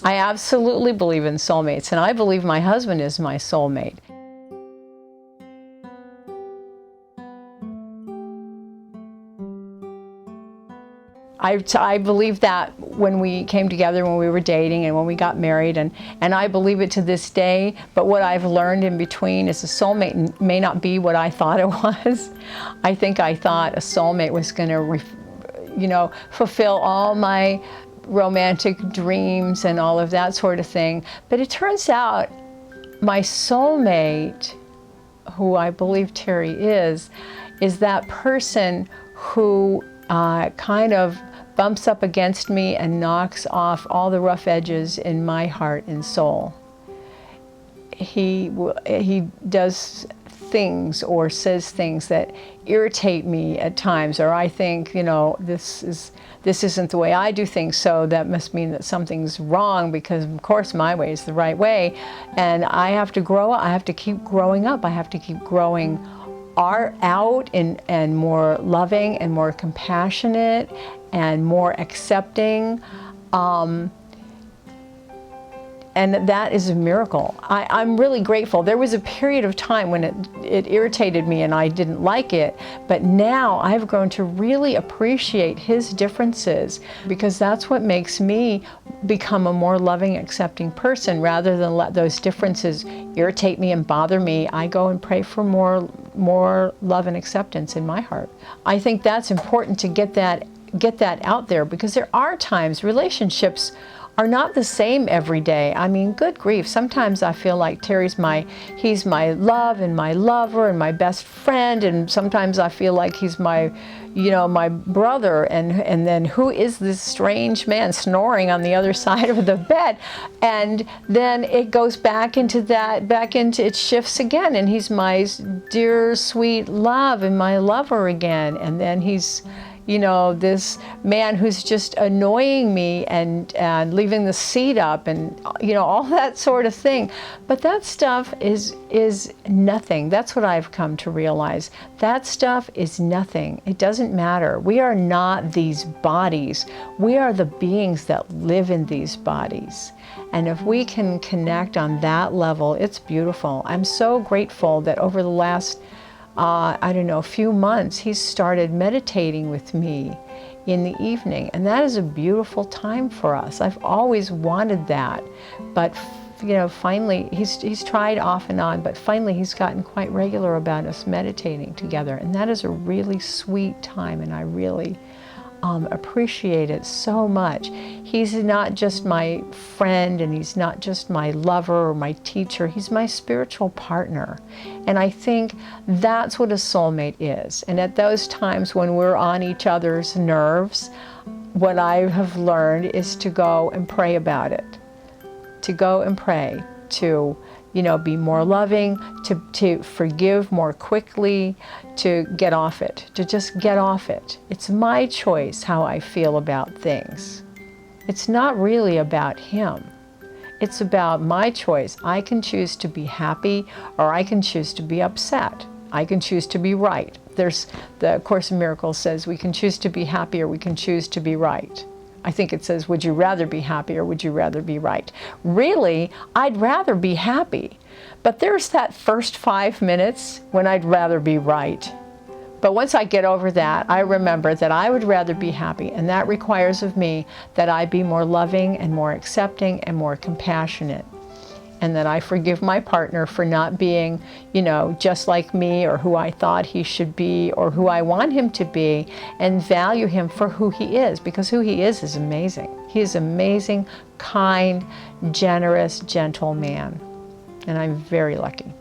I absolutely believe in soulmates, and I believe my husband is my soulmate. I believe that when we came together, when we were dating and when we got married, and I believe it to this day, but what I've learned in between is a soulmate may not be what I thought it was. I think I thought a soulmate was going to, fulfill all my romantic dreams and all of that sort of thing. But it turns out my soulmate, who I believe Terry is that person who kind of bumps up against me and knocks off all the rough edges in my heart and soul. He does things or says things that irritate me at times, or I think, this isn't the way I do things, so that must mean that something's wrong, because of course my way is the right way. And I have to grow up. I have to keep growing up. I have to keep growing out and more loving and more compassionate and more accepting. And that is a miracle. I'm really grateful. There was a period of time when it irritated me and I didn't like it, but now I've grown to really appreciate his differences, because that's what makes me become a more loving, accepting person. Rather than let those differences irritate me and bother me, I go and pray for more love and acceptance in my heart. I think that's important to get that out there, because there are times relationships are not the same every day. I mean, good grief. Sometimes I feel like he's my love and my lover and my best friend, and sometimes I feel like he's my brother, and then who is this strange man snoring on the other side of the bed? And then it goes it shifts again, and he's my dear, sweet love and my lover again. And then he's this man who's just annoying me and leaving the seat up and, all that sort of thing. But that stuff is nothing. That's what I've come to realize. That stuff is nothing. It doesn't matter. We are not these bodies. We are the beings that live in these bodies. And if we can connect on that level, it's beautiful. I'm so grateful that over the last few months, he's started meditating with me in the evening. And that is a beautiful time for us. I've always wanted that. But, finally, he's tried off and on, but finally he's gotten quite regular about us meditating together. And that is a really sweet time, and I really appreciate it so much. He's not just my friend, and he's not just my lover or my teacher. He's my spiritual partner. And I think that's what a soulmate is. And at those times when we're on each other's nerves, what I have learned is to go and pray about it. To go and pray, to be more loving, to forgive more quickly, to get off it, to just get off it. It's my choice how I feel about things. It's not really about him. It's about my choice. I can choose to be happy, or I can choose to be upset. I can choose to be right. The Course in Miracles says we can choose to be happy, or we can choose to be right. I think it says, would you rather be happy or would you rather be right? Really, I'd rather be happy. But there's that first 5 minutes when I'd rather be right. But once I get over that, I remember that I would rather be happy, and that requires of me that I be more loving and more accepting and more compassionate. And that I forgive my partner for not being, just like me, or who I thought he should be, or who I want him to be, and value him for who he is, because who he is amazing. He is amazing, kind, generous, gentle man. And I'm very lucky.